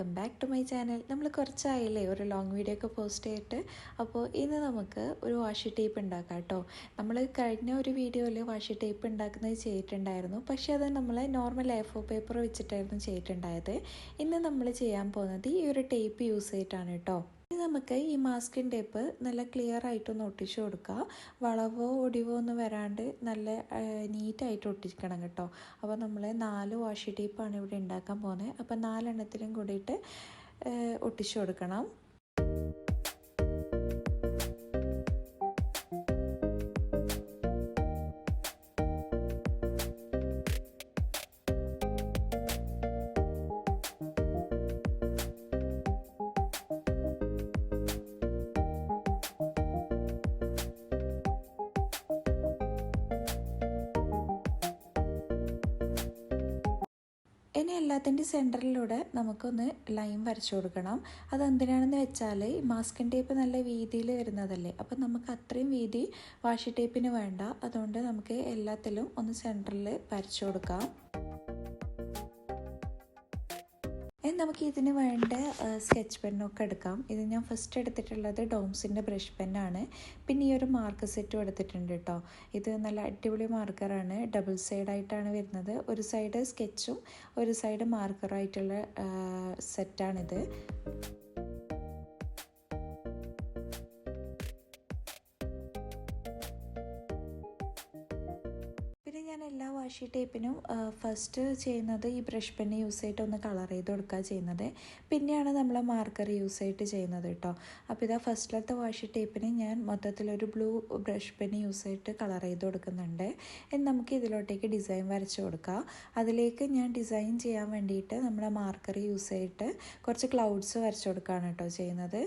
Welcome back to my channel. നമ്മൾ കുറച്ചായില്ലേ ഒരു ലോങ് വീഡിയോ ഒക്കെ പോസ്റ്റ് ചെയ്തിട്ട്. അപ്പോൾ ഇന്ന് നമുക്ക് ഒരു വാഷി ടേപ്പ് ഉണ്ടാക്കാം കേട്ടോ. നമ്മൾ കഴിഞ്ഞ ഒരു വീഡിയോയിൽ വാഷി ടേപ്പ് ഉണ്ടാക്കുന്നത് ചെയ്തിട്ടുണ്ടായിരുന്നു, പക്ഷേ അത് നമ്മൾ നോർമൽ A4 പേപ്പർ വെച്ചിട്ടായിരുന്നു ചെയ്തിട്ടുണ്ടായത്. ഇന്ന് നമ്മൾ ചെയ്യാൻ പോകുന്നത് ഈ ഒരു ടേപ്പ് യൂസ് ചെയ്തിട്ടാണ് കേട്ടോ. നമുക്ക് ഈ മാസ്കിൻ ടേപ്പ് നല്ല ക്ലിയർ ആയിട്ടൊന്ന് ഒട്ടിച്ചു കൊടുക്കുക. വളവോ ഒടിവോ ഒന്നും വരാണ്ട് നല്ല നീറ്റായിട്ട് ഒട്ടിക്കണം കേട്ടോ. അപ്പോൾ നമ്മൾ 4 വാഷി ടേപ്പാണ് ഇവിടെ ഉണ്ടാക്കാൻ പോകുന്നത്. അപ്പോൾ 4 എണ്ണത്തിലും കൂടിയിട്ട് ഒട്ടിച്ചു കൊടുക്കണം. ഇനി എല്ലാത്തിൻ്റെ സെൻറ്ററിലൂടെ നമുക്കൊന്ന് ലൈൻ വരച്ചു കൊടുക്കണം. അതെന്തിനാണെന്ന് വെച്ചാൽ മാസ്കിൻ ടേപ്പ് നല്ല വീതിയിൽ വരുന്നതല്ലേ, അപ്പം നമുക്ക് അത്രയും വീതി വാഷി ടേപ്പിന് വേണ്ട. അതുകൊണ്ട് നമുക്ക് എല്ലാത്തിലും ഒന്ന് സെൻറ്ററിൽ വരച്ചു കൊടുക്കാം. ഇനി നമുക്ക് ഇതിന് വേണ്ട സ്കെച്ച് പെന്നൊക്കെ എടുക്കാം. ഇത് ഞാൻ ഫസ്റ്റ് എടുത്തിട്ടുള്ളത് ഡോംസിൻ്റെ ബ്രഷ് പെന്നാണ്. പിന്നെ ഈ ഒരു മാർക്കർ സെറ്റും എടുത്തിട്ടുണ്ട് കേട്ടോ. ഇത് നല്ല അടിപൊളി മാർക്കറാണ്, ഡബിൾ സൈഡായിട്ടാണ് വരുന്നത്. ഒരു സൈഡ് സ്കെച്ചും ഒരു സൈഡ് മാർക്കറായിട്ടുള്ള സെറ്റാണിത്. ഞാൻ എല്ലാ വാഷി ടേപ്പിനും ഫസ്റ്റ് ചെയ്യുന്നത് ഈ ബ്രഷ് പെന്ന് യൂസ് ചെയ്തിട്ട് ഒന്ന് കളർ ചെയ്ത് കൊടുക്കുക ചെയ്യുന്നത്. പിന്നെയാണ് നമ്മൾ മാർക്കർ യൂസ് ചെയ്തിട്ട് ചെയ്യുന്നത് കേട്ടോ. അപ്പോൾ ഇതാ ഫസ്റ്റിലത്തെ വാഷി ടേപ്പിന് ഞാൻ മൊത്തത്തിലൊരു ബ്ലൂ ബ്രഷ് പെന്ന് യൂസ് ചെയ്തിട്ട് കളർ ചെയ്ത് കൊടുക്കുന്നുണ്ട്. ഇനി നമുക്ക് ഇതിലോട്ടേക്ക് ഡിസൈൻ വരച്ച് കൊടുക്കുക. അതിലേക്ക് ഞാൻ ഡിസൈൻ ചെയ്യാൻ വേണ്ടിയിട്ട് നമ്മുടെ മാർക്കർ യൂസ് ചെയ്തിട്ട് കുറച്ച് ക്ലൗഡ്സ് വരച്ച് കൊടുക്കുകയാണ് കേട്ടോ ചെയ്യുന്നത്.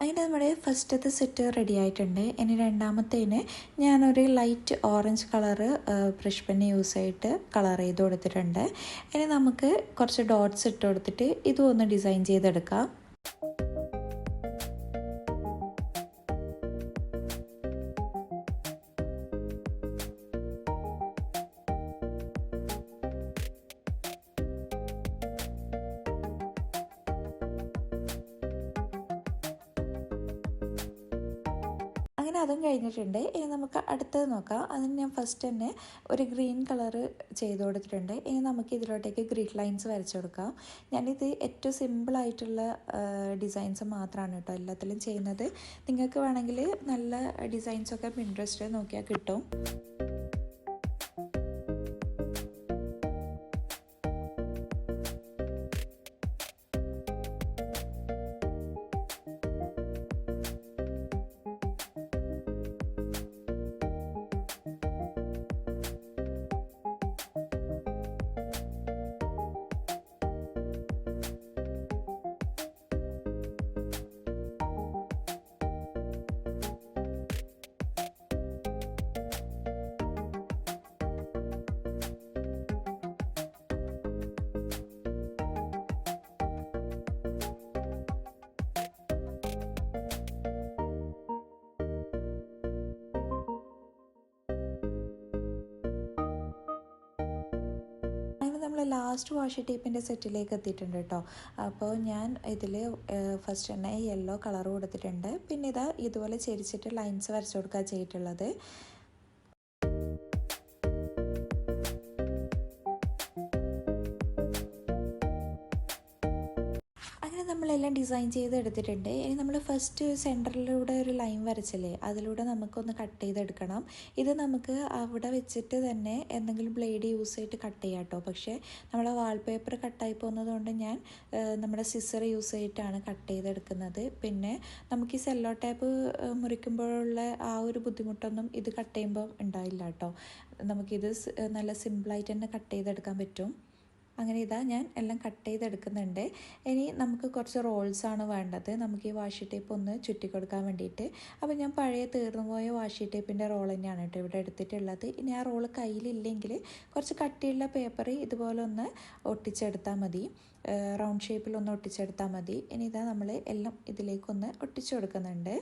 അതിൻ്റെ നമ്മുടെ ഫസ്റ്റത്തെ സെറ്റ് റെഡി ആയിട്ടുണ്ട്. ഇനി രണ്ടാമത്തേന് ഞാനൊരു light orange colour brush pen use ചെയ്തിട്ട് കളർ ചെയ്ത് കൊടുത്തിട്ടുണ്ട്. ഇനി നമുക്ക് കുറച്ച് ഡോട്ട്സ് ഇട്ട് കൊടുത്തിട്ട് ഇതും ഒന്ന് ഡിസൈൻ ചെയ്തെടുക്കാം. അങ്ങനെ അതും കഴിഞ്ഞിട്ടുണ്ട്. ഇനി നമുക്ക് അടുത്തത് നോക്കാം. അതിന് ഞാൻ ഫസ്റ്റ് തന്നെ ഒരു ഗ്രീൻ കളറ് ചെയ്ത് കൊടുത്തിട്ടുണ്ട്. ഇനി നമുക്ക് ഇതിലോട്ടേക്ക് ഗ്രിഡ് ലൈൻസ് വരച്ചു കൊടുക്കാം. ഞാനിത് ഏറ്റവും സിമ്പിളായിട്ടുള്ള ഡിസൈൻസ് മാത്രമാണ് കേട്ടോ എല്ലാത്തിലും ചെയ്യുന്നത്. നിങ്ങൾക്ക് വേണമെങ്കിൽ നല്ല ഡിസൈൻസൊക്കെ പിൻട്രസ്റ്റിൽ നോക്കിയാൽ കിട്ടും. നമ്മൾ ലാസ്റ്റ് വാഷി ടേപ്പിൻ്റെ സെറ്റിലേക്ക് എത്തിയിട്ടുണ്ട് കേട്ടോ. അപ്പോൾ ഞാൻ ഇതിൽ ഫസ്റ്റ് തന്നെ യെല്ലോ കളർ കൊടുത്തിട്ടുണ്ട്. പിന്നെ ഇതുപോലെ ചെരിച്ചിട്ട് ലൈൻസ് വരച്ചു കൊടുക്കുക ചെയ്തിട്ടുള്ളത്. നമ്മളെല്ലാം ഡിസൈൻ ചെയ്ത് എടുത്തിട്ടുണ്ട്. ഇനി നമ്മൾ ഫസ്റ്റ് സെൻറ്ററിലൂടെ ഒരു ലൈൻ വരച്ചില്ലേ, അതിലൂടെ നമുക്കൊന്ന് കട്ട് ചെയ്തെടുക്കണം. ഇത് നമുക്ക് അവിടെ വെച്ചിട്ട് തന്നെ എന്തെങ്കിലും ബ്ലേഡ് യൂസ് ചെയ്തിട്ട് കട്ട് ചെയ്യാം കേട്ടോ. പക്ഷേ നമ്മളെ വാൾപേപ്പർ കട്ടായി പോകുന്നത് കൊണ്ട് ഞാൻ നമ്മുടെ സിസർ യൂസ് ചെയ്തിട്ടാണ് കട്ട് ചെയ്തെടുക്കുന്നത്. പിന്നെ നമുക്ക് ഈ സെല്ലോ ടേപ്പ് മുറിക്കുമ്പോഴുള്ള ആ ഒരു ബുദ്ധിമുട്ടൊന്നും ഇത് കട്ട് ചെയ്യുമ്പോൾ ഉണ്ടായില്ല കേട്ടോ. നമുക്കിത് നല്ല സിമ്പിളായിട്ട് തന്നെ കട്ട് ചെയ്തെടുക്കാൻ പറ്റും. അങ്ങനെ ഇതാ ഞാൻ എല്ലാം കട്ട് ചെയ്തെടുക്കുന്നുണ്ട്. ഇനി നമുക്ക് കുറച്ച് റോൾസാണ് വേണ്ടത്, നമുക്ക് ഈ വാഷി ടേപ്പ് ഒന്ന് ചുറ്റി കൊടുക്കാൻ വേണ്ടിയിട്ട്. അപ്പോൾ ഞാൻ പഴയ തീർന്നു പോയ വാഷി ടേപ്പിൻ്റെ റോൾ തന്നെയാണ് കേട്ടോ ഇവിടെ എടുത്തിട്ടുള്ളത്. ഇനി ആ റോള് കയ്യിലില്ലെങ്കിൽ കുറച്ച് കട്ടിയുള്ള പേപ്പർ ഇതുപോലെ ഒന്ന് ഒട്ടിച്ചെടുത്താൽ മതി, റൗണ്ട് ഷേപ്പിലൊന്ന് ഒട്ടിച്ചെടുത്താൽ മതി. ഇനി ഇതാ നമ്മൾ എല്ലാം ഇതിലേക്കൊന്ന് ഒട്ടിച്ചു കൊടുക്കുന്നുണ്ട്.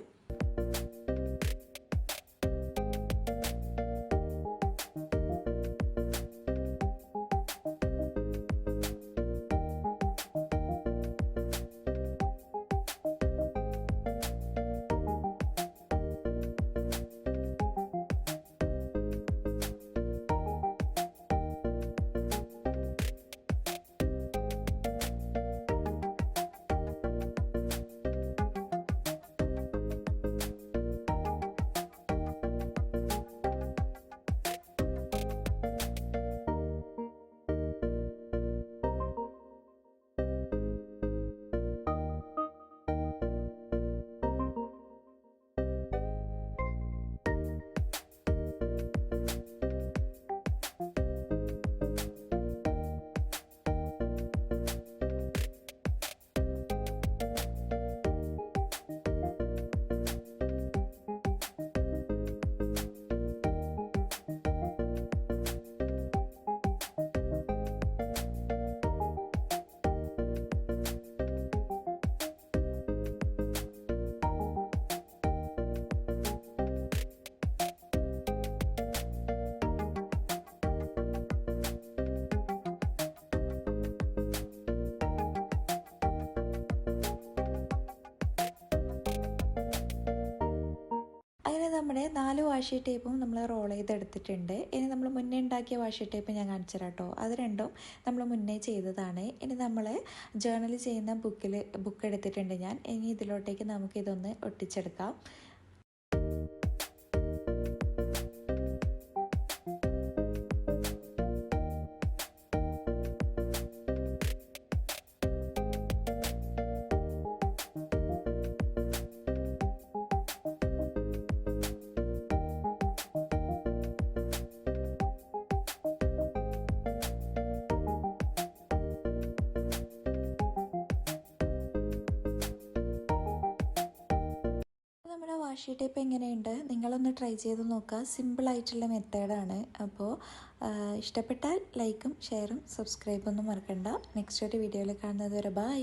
അങ്ങനെ നമ്മുടെ 4 വാഷി ടേപ്പും നമ്മൾ റോൾ ചെയ്തെടുത്തിട്ടുണ്ട്. ഇനി നമ്മൾ മുന്നേ ഉണ്ടാക്കിയ വാഷി ടേപ്പ് ഞാൻ കാണിച്ചു തരാം കേട്ടോ. അത് രണ്ടും നമ്മൾ മുന്നേ ചെയ്തതാണ്. ഇനി നമ്മൾ ജേർണൽ ചെയ്യുന്ന ബുക്ക് എടുത്തിട്ടുണ്ട് ഞാൻ. ഇനി ഇതിലോട്ടേക്ക് നമുക്കിതൊന്ന് ഒട്ടിച്ചെടുക്കാം. നമ്മുടെ വാഷി ടേപ്പ് എങ്ങനെയുണ്ട്? നിങ്ങളൊന്ന് ട്രൈ ചെയ്ത് നോക്കുക. സിമ്പിളായിട്ടുള്ള മെത്തേഡാണ്. അപ്പോൾ ഇഷ്ടപ്പെട്ടാൽ ലൈക്കും ഷെയറും സബ്സ്ക്രൈബൊന്നും മറക്കണ്ട. നെക്സ്റ്റ് ഒരു വീഡിയോയിൽ കാണുന്നത് വരെ ബൈ.